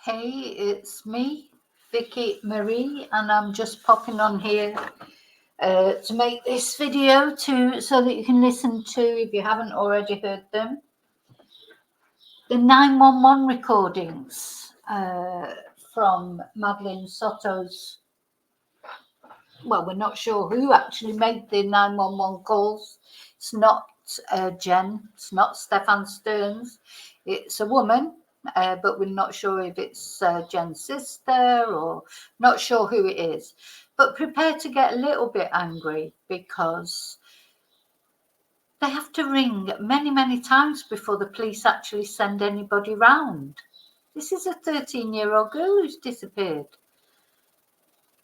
Hey, it's me, Vicki Marie, and I'm just popping on here to make this video so that you can listen to, if you haven't already heard them, the 911 recordings from Madeleine Soto's. Well, we're not sure who actually made the 911 calls. It's not Jen, it's not Stefan Stearns, it's a woman. But we're not sure if it's Jen's sister or not sure who it is. But prepare to get a little bit angry because they have to ring many, many times before the police actually send anybody round. This is a 13-year-old girl who's disappeared.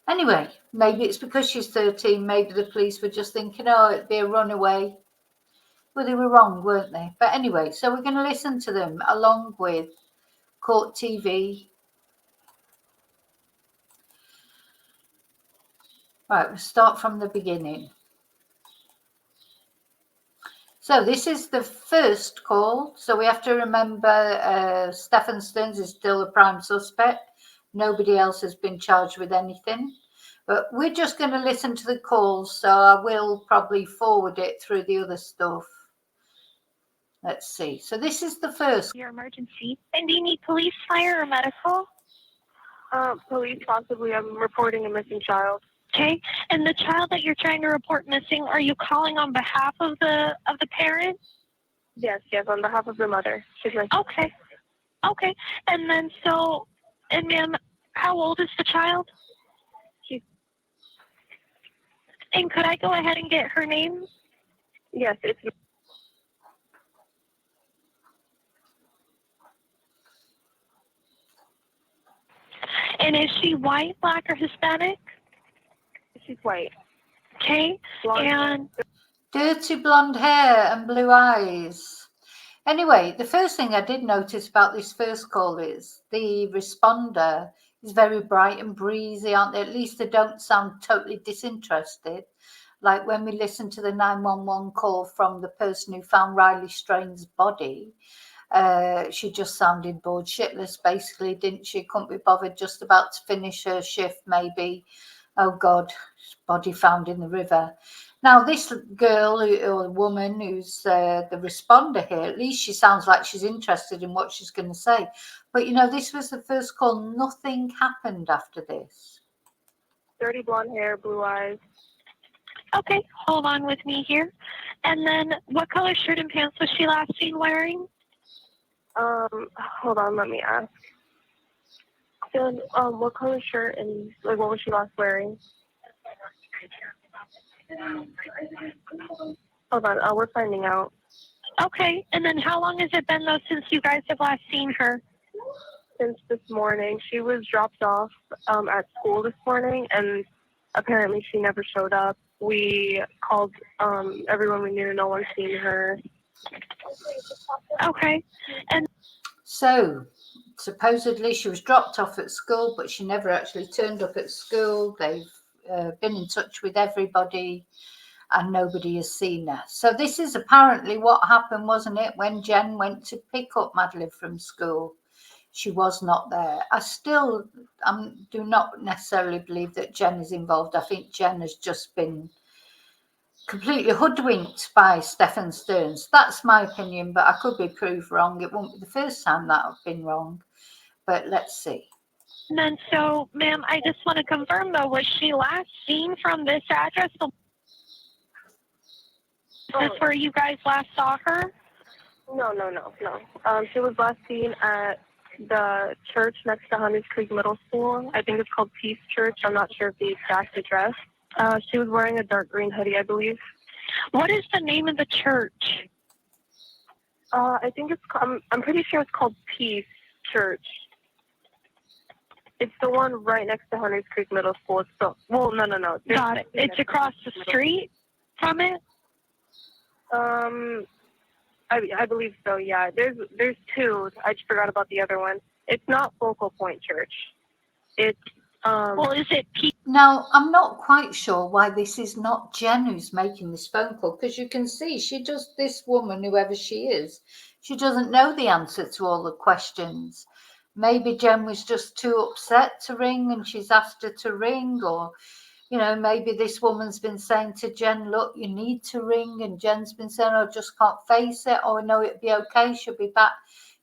Anyway, maybe it's because she's 13. Maybe the police were just thinking, oh, it'd be a runaway. Well, they were wrong, weren't they? But anyway, so we're going to listen to them along with Court TV. Right, we'll start from the beginning. So this is the first call. So we have to remember Stefan Stearns is still a prime suspect. Nobody else has been charged with anything. But we're just going to listen to the calls. So I will probably forward it through the other stuff. Let's see. So this is the first. Your emergency. And do you need police, fire, or medical? Police, possibly. I'm reporting a missing child. Okay. And the child that you're trying to report missing, are you calling on behalf of the parent? Yes, on behalf of the mother. She's missing. Okay. Okay. And then and ma'am, how old is the child? And could I go ahead and get her name? Yes, it's. And is she white, black, or Hispanic? She's white. Okay. And dirty blonde hair and blue eyes. Anyway, the first thing I did notice about this first call is the responder is very bright and breezy, aren't they? At least they don't sound totally disinterested. Like when we listened to the 911 call from the person who found Riley Strain's body, she just sounded bored shitless, basically, didn't she? Couldn't be bothered, just about to finish her shift, maybe. Oh, God, body found in the river. Now, this girl or woman who's the responder here, at least she sounds like she's interested in what she's going to say. But, this was the first call. Nothing happened after this. Dirty blonde hair, blue eyes. Okay, hold on with me here. And then what color shirt and pants was she last seen wearing? Hold on, let me ask. So, what color shirt and what was she last wearing? Hold on, we're finding out. Okay, and then how long has it been though since you guys have last seen her? Since this morning. She was dropped off at school this morning, and apparently she never showed up. We called everyone we knew. No one's seen her. Okay, and so supposedly she was dropped off at school, but she never actually turned up at school. They've been in touch with everybody and nobody has seen her. So this is apparently what happened, wasn't it? When Jen went to pick up Madeleine from school, she was not there. I still do not necessarily believe that Jen is involved. I think Jen has just been completely hoodwinked by Stefan Stearns. That's my opinion, but I could be proved wrong. It won't be the first time that I've been wrong, but let's see. And then, so, ma'am, I just want to confirm, though, was she last seen from this address? Is this where you guys last saw her? No. She was last seen at the church next to Hunters Creek Middle School. I think it's called Peace Church. I'm not sure of the exact address. She was wearing a dark green hoodie, I believe. What is the name of the church? I think I'm pretty sure it's called Peace Church. It's the one right next to Hunters Creek Middle School. No. Got it. It's across the street from it? I believe so, yeah. There's two. I just forgot about the other one. It's not Focal Point Church. It's well, is it Peace? Now, I'm not quite sure why this is not Jen who's making this phone call, because you can see this woman, whoever she is, she doesn't know the answer to all the questions. maybe Jen was just too upset to ring and she's asked her to ring, or maybe this woman's been saying to Jen, look, you need to ring, and Jen's been saying, I just can't face it, or no, it'll be okay, she'll be back.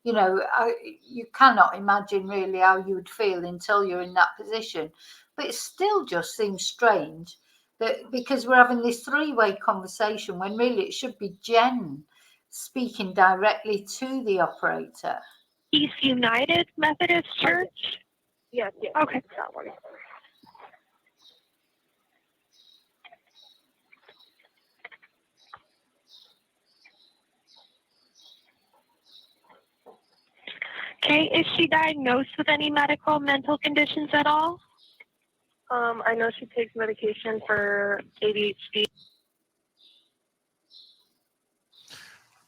You cannot imagine really how you would feel until you're in that position. But it still just seems strange that because we're having this three-way conversation when really it should be Jen speaking directly to the operator. East United Methodist Church? Yes. Okay. That one. Okay, is she diagnosed with any medical mental conditions at all? I know she takes medication for ADHD.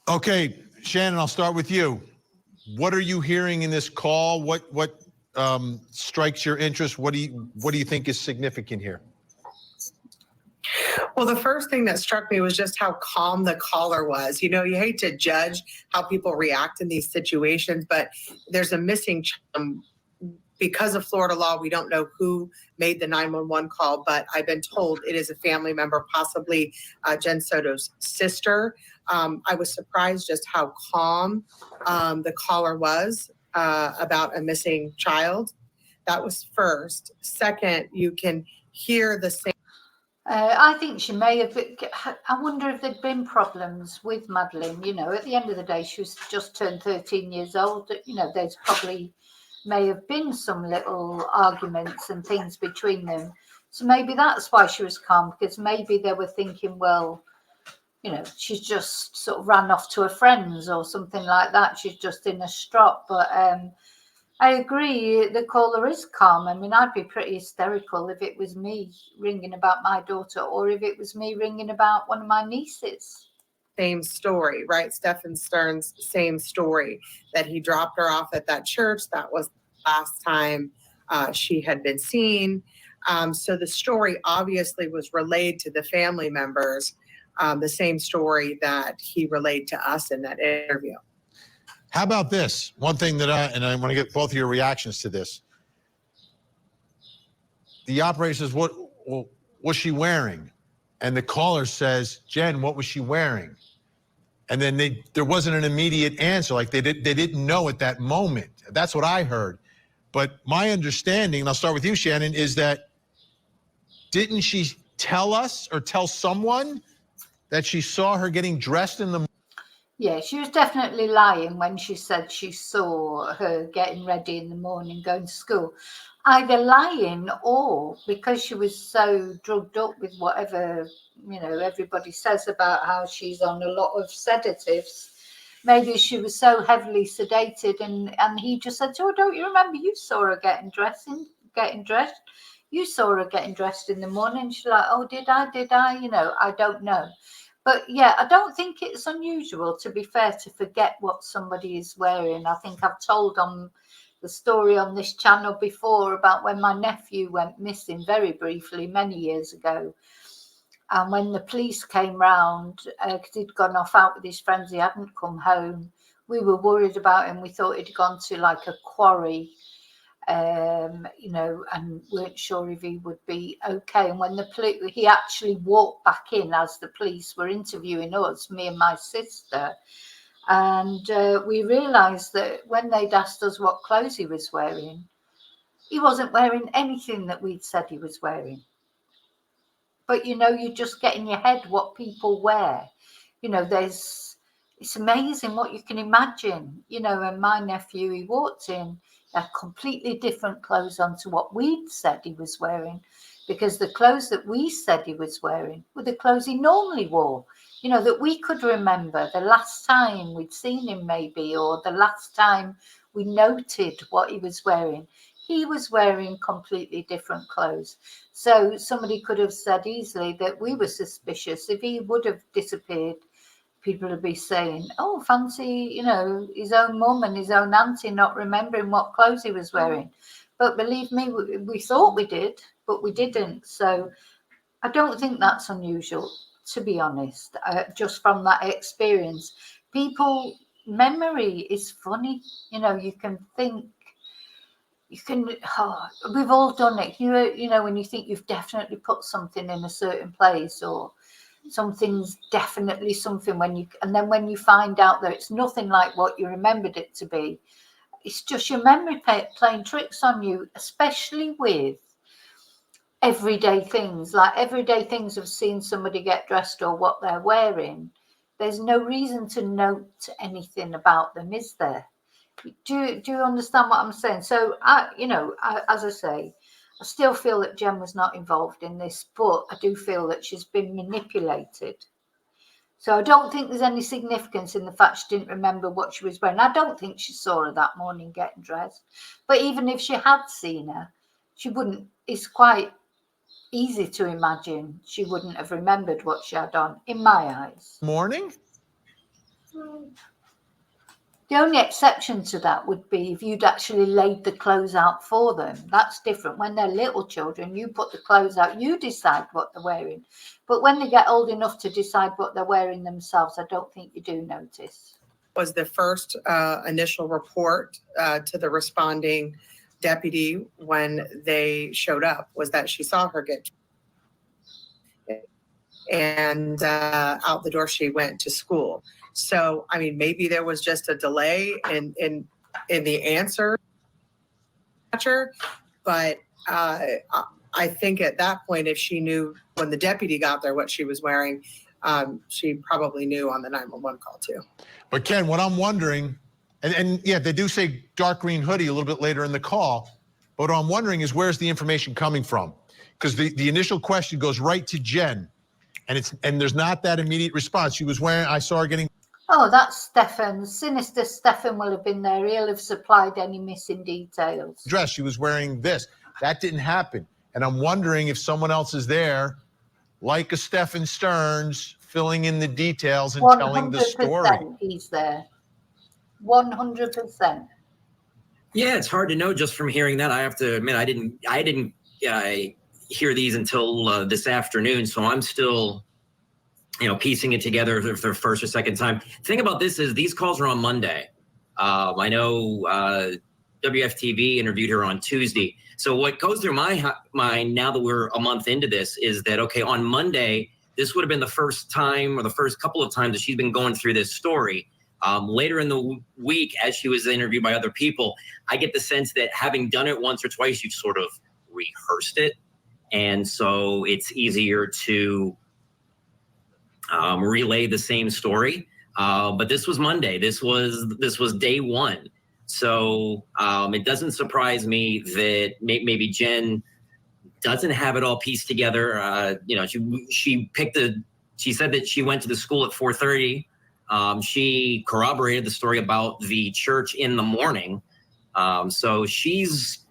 Okay, Shannon, I'll start with you. What are you hearing in this call? What strikes your interest? What do you think is significant here? Well, the first thing that struck me was just how calm the caller was. You hate to judge how people react in these situations, but there's a missing because of Florida law. We don't know who made the 911 call, but I've been told it is a family member, possibly Jen Soto's sister. I was surprised just how calm the caller was about a missing child. That was first. Second, you can hear the same. I think she may have. I wonder if there'd been problems with Madeleine. At the end of the day, she was just turned 13 years old. There's probably may have been some little arguments and things between them. So maybe that's why she was calm, because maybe they were thinking, well, she's just sort of ran off to her friends or something like that. She's just in a strop. But I agree, the caller is calm. I mean, I'd be pretty hysterical if it was me ringing about my daughter, or if it was me ringing about one of my nieces. Same story, right? Stephen Stern's same story, that he dropped her off at that church. That was the last time she had been seen. So the story obviously was relayed to the family members, the same story that he relayed to us in that interview. How about this? One thing that I want to get both of your reactions to this. The operator says, what was she wearing? And the caller says, Jen, what was she wearing? And then there wasn't an immediate answer. Like they didn't know at that moment. That's what I heard. But my understanding, and I'll start with you, Shannon, is that didn't she tell us or tell someone that she saw her getting dressed in the morning? Yeah, she was definitely lying when she said she saw her getting ready in the morning going to school. Either lying, or because she was so drugged up with whatever, everybody says about how she's on a lot of sedatives. Maybe she was so heavily sedated, and he just said, oh, don't you remember you saw her getting dressed? You saw her getting dressed in the morning. She's like, oh, did I? I don't know. But yeah, I don't think it's unusual, to be fair, to forget what somebody is wearing. I think I've told on the story on this channel before about when my nephew went missing very briefly many years ago. And when the police came round, because he'd gone off out with his friends, he hadn't come home. We were worried about him. We thought he'd gone to like a quarry, and weren't sure if he would be okay. And when he actually walked back in as the police were interviewing us, me and my sister, and we realised that when they'd asked us what clothes he was wearing, he wasn't wearing anything that we'd said he was wearing. But you just get in your head what people wear. It's amazing what you can imagine. And my nephew, he walked in, had completely different clothes on to what we'd said he was wearing, because the clothes that we said he was wearing were the clothes he normally wore, that we could remember the last time we'd seen him maybe, or the last time we noted what he was wearing. He was wearing completely different clothes. So somebody could have said easily that we were suspicious. If he would have disappeared, people would be saying, oh, fancy, his own mum and his own auntie not remembering what clothes he was wearing. But believe me, we thought we did, but we didn't. So I don't think that's unusual, to be honest, just from that experience. People, memory is funny. You can think you can, we've all done it. You know, when you think you've definitely put something in a certain place, or something's definitely something, and then when you find out that it's nothing like what you remembered it to be, it's just your memory playing tricks on you, especially with everyday things of seeing somebody get dressed or what they're wearing. There's no reason to note anything about them, is there? Do you understand what I'm saying? So as I say, I still feel that Jen was not involved in this, but I do feel that she's been manipulated. So I don't think there's any significance in the fact she didn't remember what she was wearing. I don't think she saw her that morning getting dressed. But even if she had seen her, she wouldn't. It's quite easy to imagine she wouldn't have remembered what she had on, in my eyes. Morning? The only exception to that would be if you'd actually laid the clothes out for them. That's different. When they're little children, you put the clothes out, you decide what they're wearing. But when they get old enough to decide what they're wearing themselves, I don't think you do notice. Was the first initial report to the responding deputy when they showed up was that she saw her get, and out the door she went to school. So, I mean, maybe there was just a delay in the answer, but I think at that point, if she knew when the deputy got there what she was wearing, she probably knew on the 911 call too. But Ken, what I'm wondering, and yeah, they do say dark green hoodie a little bit later in the call, but what I'm wondering is where's the information coming from? Because the initial question goes right to Jen, and there's not that immediate response. She was wearing, I saw her getting. Oh, that's Stefan. Sinister Stefan will have been there. He'll have supplied any missing details. Dress. She was wearing this. That didn't happen. And I'm wondering if someone else is there, like a Stefan Stearns, filling in the details and telling the story. 100% he's there. 100%. Yeah, it's hard to know just from hearing that. I have to admit, I didn't hear these until this afternoon, so I'm still, piecing it together for the first or second time. The thing about this is these calls are on Monday. I know WFTV interviewed her on Tuesday. So what goes through my mind now that we're a month into this is that, okay, on Monday, this would have been the first time or the first couple of times that she's been going through this story. Later in the week, as she was interviewed by other people, I get the sense that having done it once or twice, you've sort of rehearsed it. And so it's easier to relay the same story. But this was Monday. This was day one. So it doesn't surprise me that maybe Jen doesn't have it all pieced together. She said that she went to the school at 4:30. She corroborated the story about the church in the morning. So she's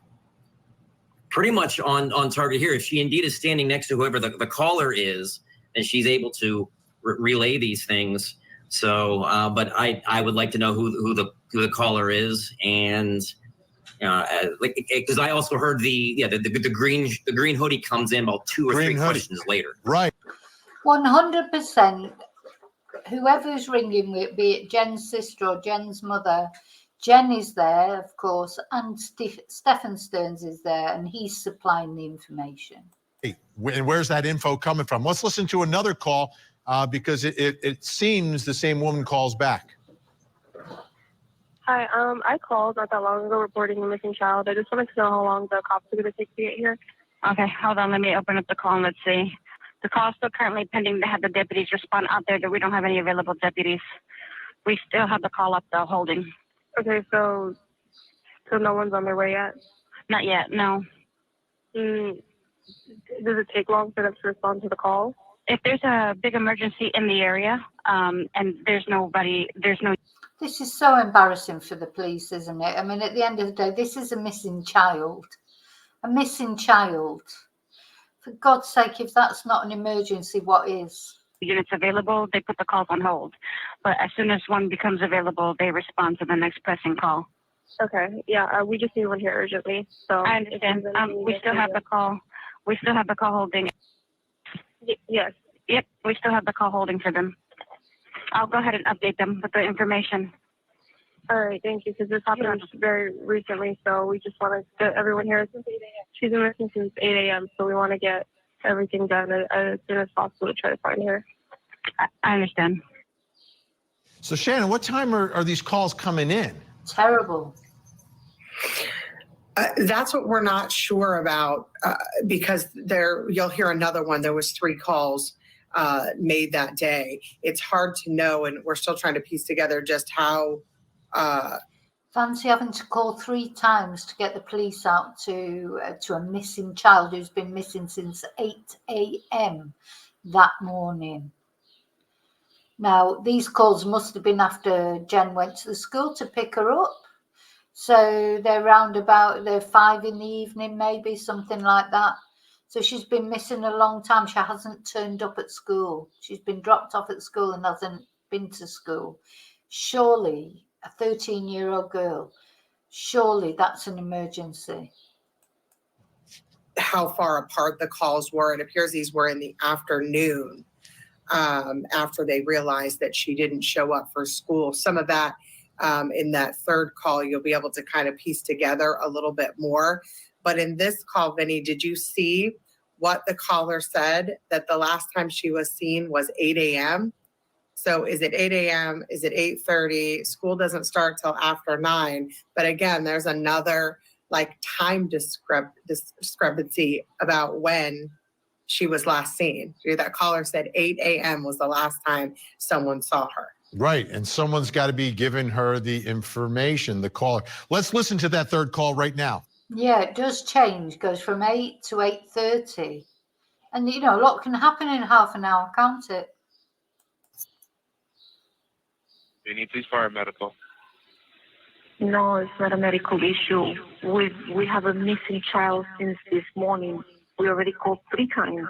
pretty much on target here. If she indeed is standing next to whoever the caller is, then she's able to relay these things. So, but I would like to know who the caller is, and because I also heard the green hoodie comes in about 2 or 3 questions later. Right. 100%. Whoever's ringing, be it Jen's sister or Jen's mother, Jen is there, of course, and Stefan Stearns is there, and he's supplying the information. Hey, and where's that info coming from? Let's listen to another call because it seems the same woman calls back. Hi, I called not that long ago reporting a missing child. I just wanted to know how long the cops are going to take to get here. Okay, hold on. Let me open up the call and let's see. The call is still currently pending to have the deputies respond out there, but we don't have any available deputies. We still have the call up, though, holding. Okay, so no one's on their way yet? Not yet, no. Does it take long for them to respond to the call? If there's a big emergency in the area and there's no... This is so embarrassing for the police, isn't it? I mean, at the end of the day, this is a missing child. A missing child. For God's sake, if that's not an emergency, what is? Units available, they put the calls on hold. But as soon as one becomes available, they respond to the next pressing call. Okay, yeah, we just need one here urgently. So I understand. We still have the call. We still have the call holding. Yes. Yep, we still have the call holding for them. I'll go ahead and update them with the information. All right, thank you, because this happened very recently, so we just want to get everyone here. She's been missing since 8 a.m., so we want to get everything done as soon as possible to try to find her. I understand. So Shannon, what time are these calls coming in? Terrible. That's what we're not sure about because you'll hear another one. There was 3 calls made that day. It's hard to know, and we're still trying to piece together just how. Fancy having to call 3 times to get the police out to a missing child who's been missing since 8 a.m. that morning. Now, these calls must have been after Jen went to the school to pick her up. So they're 5 in the evening, maybe, something like that. So she's been missing a long time. She hasn't turned up at school. She's been dropped off at school and hasn't been to school. Surely, a 13-year-old girl, surely that's an emergency. How far apart the calls were. It appears these were in the afternoon after they realized that she didn't show up for school. Some of that in that third call, you'll be able to kind of piece together a little bit more. But in this call, Vinny, did you see what the caller said, that the last time she was seen was 8 a.m.? So is it 8 a.m.? Is it 8:30? School doesn't start till after 9. But again, there's another time discrepancy about when she was last seen. That caller said 8 a.m. was the last time someone saw her. Right, and someone's got to be giving her the information, the caller. Let's listen to that third call right now. Yeah, it does change. Goes from 8 to 8:30. And, a lot can happen in half an hour, can't it? Vinny, please fire medical. No, it's not a medical issue. We have a missing child since this morning. We already called 3 times.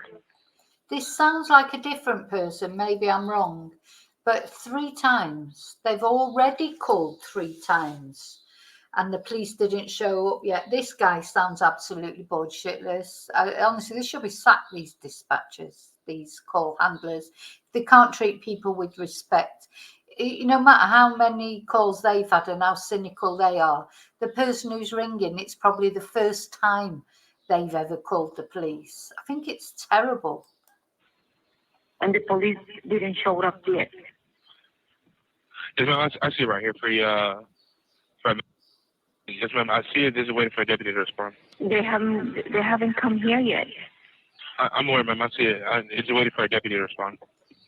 This sounds like a different person. Maybe I'm wrong. But 3 times. They've already called 3 times. And the police didn't show up yet. This guy sounds absolutely bullshitless. Honestly, they should be sacked, these dispatchers, these call handlers. They can't treat people with respect. No matter how many calls they've had and how cynical they are, the person who's ringing, it's probably the first time they've ever called the police. I think it's terrible. And the police didn't show up yet. Yes, ma'am, I see it right here for you. Yes, ma'am, I see it. This is waiting for a deputy to respond. They haven't come here yet. I'm aware, ma'am. I see it. It's waiting for a deputy to respond.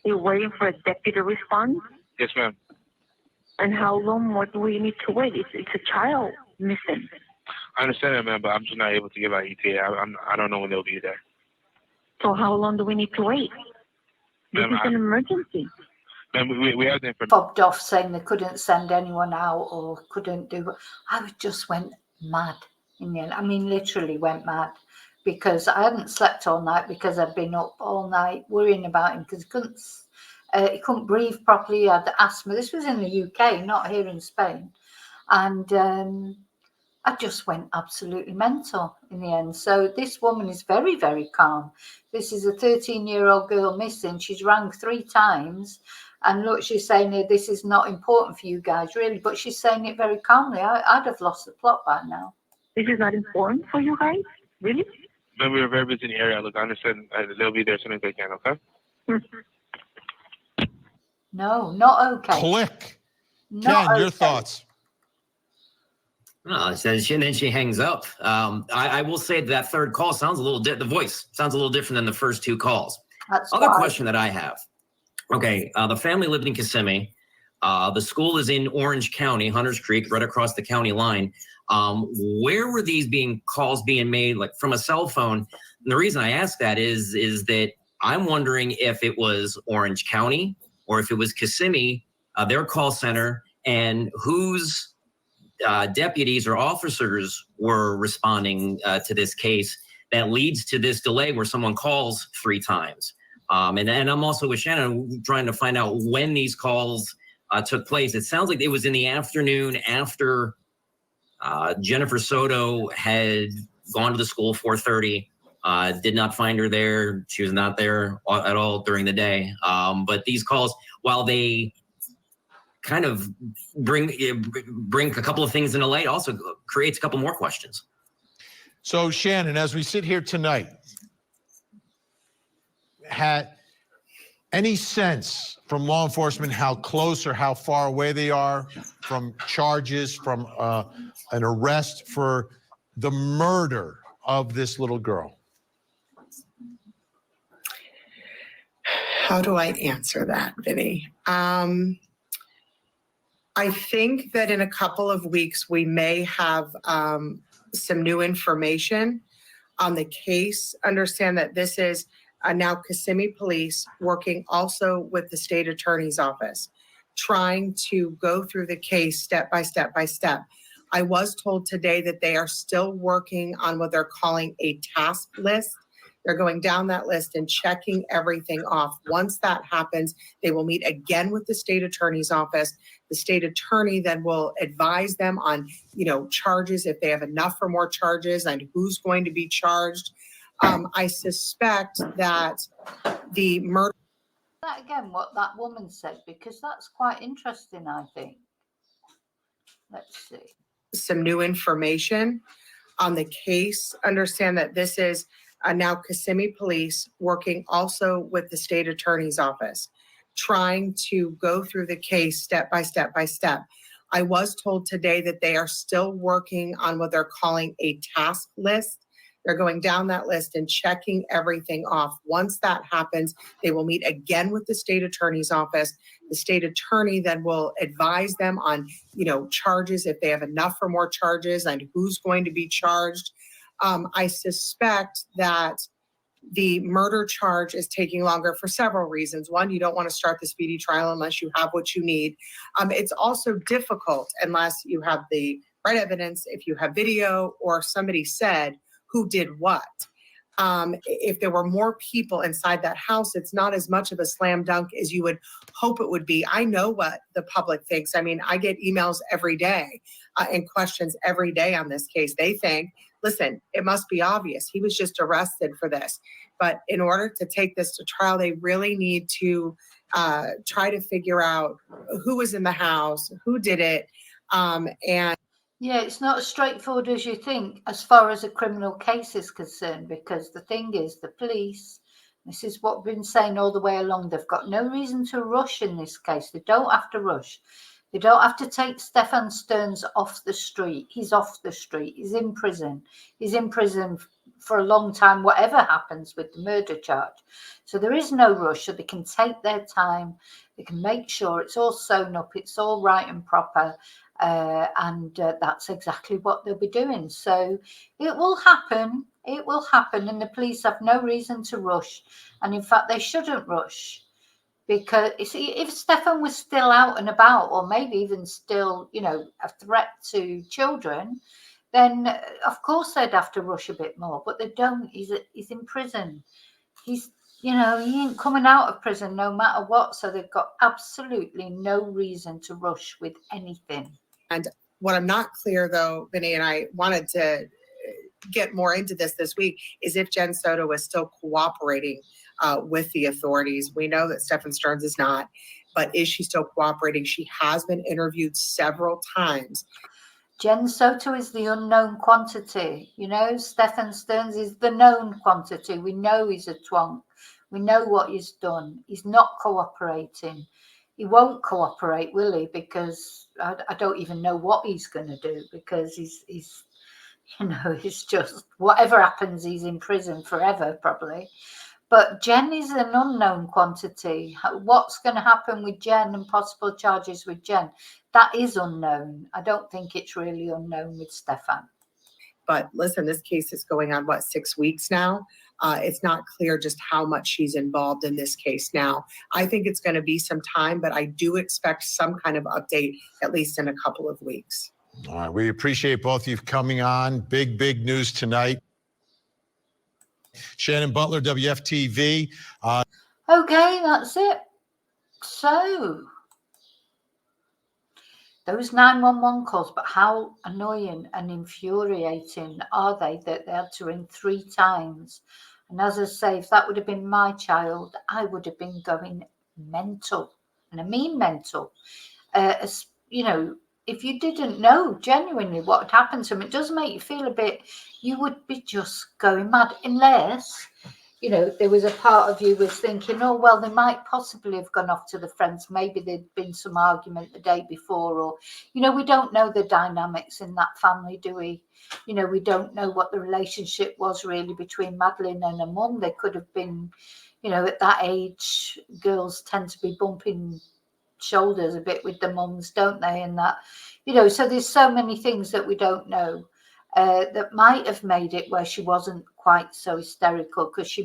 You're waiting for a deputy to respond? Yes, ma'am. And how long more do we need to wait? It's a child missing. I understand that, ma'am, but I'm just not able to give out ETA. I don't know when they'll be there. So how long do we need to wait? This is an emergency. Ma'am, we have the information. Fobbed off saying they couldn't send anyone out or couldn't do. I just went mad in the end. I mean, literally went mad because I hadn't slept all night because I'd been up all night worrying about him because he couldn't breathe properly. He had asthma. This was in the UK, not here in Spain. And I just went absolutely mental in the end. So this woman is very, very calm. This is a 13-year-old girl missing. She's rang 3 times. And look, she's saying here, this is not important for you guys, really. But she's saying it very calmly. I'd have lost the plot by now. This is not important for you guys? Really? Ma'am, we were very busy in the area. Look, I understand they'll be there as soon as they can, okay? No, not okay. Click. Not Ken, your okay. thoughts? And then she hangs up. I will say that third call sounds a little the voice sounds a little different than the first 2 calls. Other question that I have. Okay, the family lived in Kissimmee. The school is in Orange County, Hunters Creek, right across the county line. Where were these calls being made, like from a cell phone? And the reason I ask that is that I'm wondering if it was Orange County or if it was Kissimmee, their call center, and whose deputies or officers were responding to this case that leads to this delay where someone calls 3 times. And I'm also with Shannon trying to find out when these calls took place. It sounds like it was in the afternoon after Jennifer Soto had gone to the school 4:30. Did not find her there. She was not there at all during the day. But these calls, while they kind of bring a couple of things into light, also creates a couple more questions. So Shannon, as we sit here tonight, had any sense from law enforcement how close or how far away they are from charges, from an arrest for the murder of this little girl? How do I answer that, Vinny? I think that in a couple of weeks, we may have some new information on the case. Understand that this is now Kissimmee Police working also with the state attorney's office, trying to go through the case step by step by step. I was told today that they are still working on what they're calling a task list. They're going down that list and checking everything off. Once that happens, they will meet again with the state attorney's office. The state attorney then will advise them on, charges, if they have enough for more charges and who's going to be charged. I suspect that the murder. That again, what that woman said, because that's quite interesting, I think. Let's see. Some new information on the case. Understand that this is now Kissimmee Police working also with the state attorney's office, trying to go through the case step by step by step. I was told today that they are still working on what they're calling a task list. They're going down that list and checking everything off. Once that happens, they will meet again with the state attorney's office. The state attorney then will advise them on, charges, if they have enough for more charges and who's going to be charged. I suspect that the murder charge is taking longer for several reasons. One, you don't want to start the speedy trial unless you have what you need. It's also difficult unless you have the right evidence, if you have video or somebody said who did what. If there were more people inside that house, it's not as much of a slam dunk as you would hope it would be. I know what the public thinks. I mean, I get emails every day and questions every day on this case. They think, listen, it must be obvious. He was just arrested for this. But in order to take this to trial, they really need to try to figure out who was in the house, who did it, and yeah, it's not as straightforward as you think as far as a criminal case is concerned, because the thing is, the police, this is what we've been saying all the way along, they've got no reason to rush in this case. They don't have to rush. They don't have to take Stefan Stearns off the street. He's off the street. He's in prison. He's in prison for a long time, whatever happens with the murder charge. So there is no rush. So they can take their time. They can make sure it's all sewn up. It's all right and proper. And that's exactly what they'll be doing. So it will happen. It will happen. And the police have no reason to rush. And in fact, they shouldn't rush. Because if Stefan was still out and about, or maybe even still, a threat to children, then of course they'd have to rush a bit more. But they don't. He's in prison. He's, he ain't coming out of prison no matter what. So they've got absolutely no reason to rush with anything. And what I'm not clear, though, Vinny, and I wanted to get more into this week, is if Jen Soto is still cooperating with the authorities. We know that Stefan Stearns is not, but is she still cooperating? She has been interviewed several times. Jen Soto is the unknown quantity. Stefan Stearns is the known quantity. We know he's a twonk. We know what he's done. He's not cooperating. He won't cooperate, will he? Because I don't even know what he's going to do, because he's it's just whatever happens, he's in prison forever, probably. But Jen is an unknown quantity. What's going to happen with Jen and possible charges with Jen, that is unknown. I don't think it's really unknown with Stefan. But listen, this case is going on, 6 weeks now? It's not clear just how much she's involved in this case now. I think it's going to be some time, but I do expect some kind of update, at least in a couple of weeks. All right. We appreciate both of you coming on. Big news tonight. Shannon Butler, WFTV. Okay, that's it. So, those 911 calls, but how annoying and infuriating are they that they had to ring 3 times? And as I say, if that would have been my child, I would have been going mental. And I mean mental. you know, if you didn't know genuinely what had happened to him, it does make you feel a bit, you would be just going mad, unless, you know, there was a part of you was thinking, oh, well, they might possibly have gone off to the friends. Maybe there'd been some argument the day before, or, you know, we don't know the dynamics in that family, do we? You know, we don't know what the relationship was really between Madeleine and her mum. They could have been, you know, at that age, girls tend to be bumping shoulders a bit with the mums, don't they? And that, you know, so there's so many things that we don't know that might have made it where she wasn't quite so hysterical, because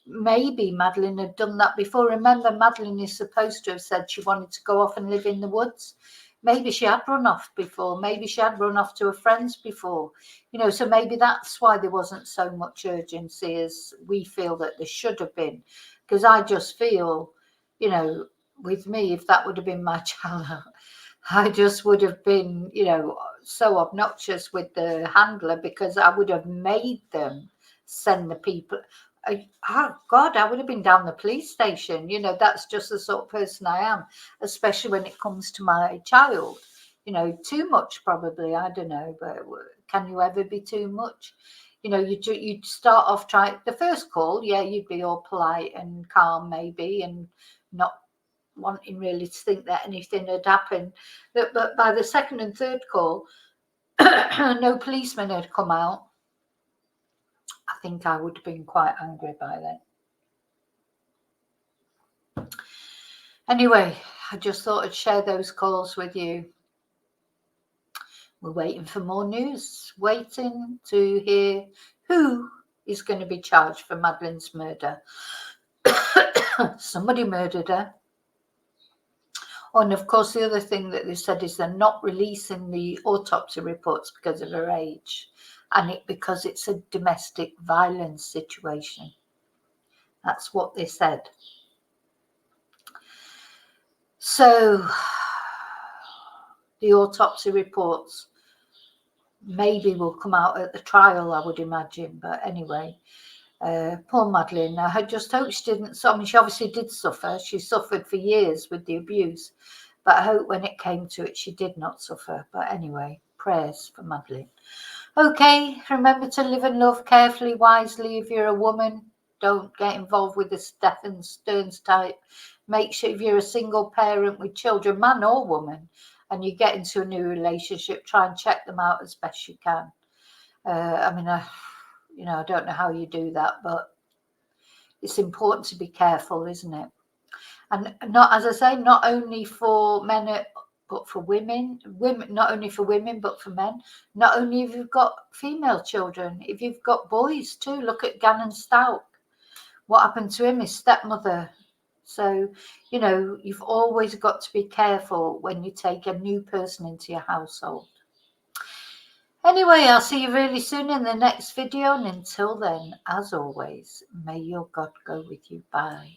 maybe Madeleine had done that before. Remember, Madeleine is supposed to have said she wanted to go off and live in the woods. Maybe she had run off before. Maybe she had run off to her friends before, you know, so maybe that's why there wasn't so much urgency as we feel that there should have been. Because I just feel, you know, with me, if that would have been my child, I just would have been, you know, so obnoxious with the handler, because I would have made them send the people. Oh God, I would have been down the police station. You know, that's just the sort of person I am, especially when it comes to my child. You know, too much probably, I don't know, but can you ever be too much? You know, you'd start off trying the first call, yeah, you'd be all polite and calm maybe, and not wanting really to think that anything had happened. But by the second and third call, no policeman had come out. I think I would have been quite angry by then. Anyway, I just thought I'd share those calls with you. We're waiting for more news, waiting to hear who is going to be charged for Madeleine's murder. Somebody murdered her. Oh, and of course, the other thing that they said is they're not releasing the autopsy reports because of her age, and because it's a domestic violence situation. That's what they said. So the autopsy reports maybe will come out at the trial, I would imagine. But anyway, poor Madeleine. I just hope she didn't. I mean, she obviously did suffer. She suffered for years with the abuse. But I hope when it came to it, she did not suffer. But anyway, prayers for Madeleine. Okay, remember to live and love carefully, wisely. If you're a woman, don't get involved with the Death and Stearns type. Make sure if you're a single parent with children, man or woman, and you get into a new relationship, try and check them out as best you can. I mean, you know, I don't know how you do that, but it's important to be careful, isn't it? And not, as I say, not only for men, but for women, not only for women, but for men. Not only if you've got female children, if you've got boys too. Look at Gannon Stout. What happened to him? His stepmother. So, you know, you've always got to be careful when you take a new person into your household. Anyway, I'll see you really soon in the next video. And until then, as always, may your God go with you. Bye.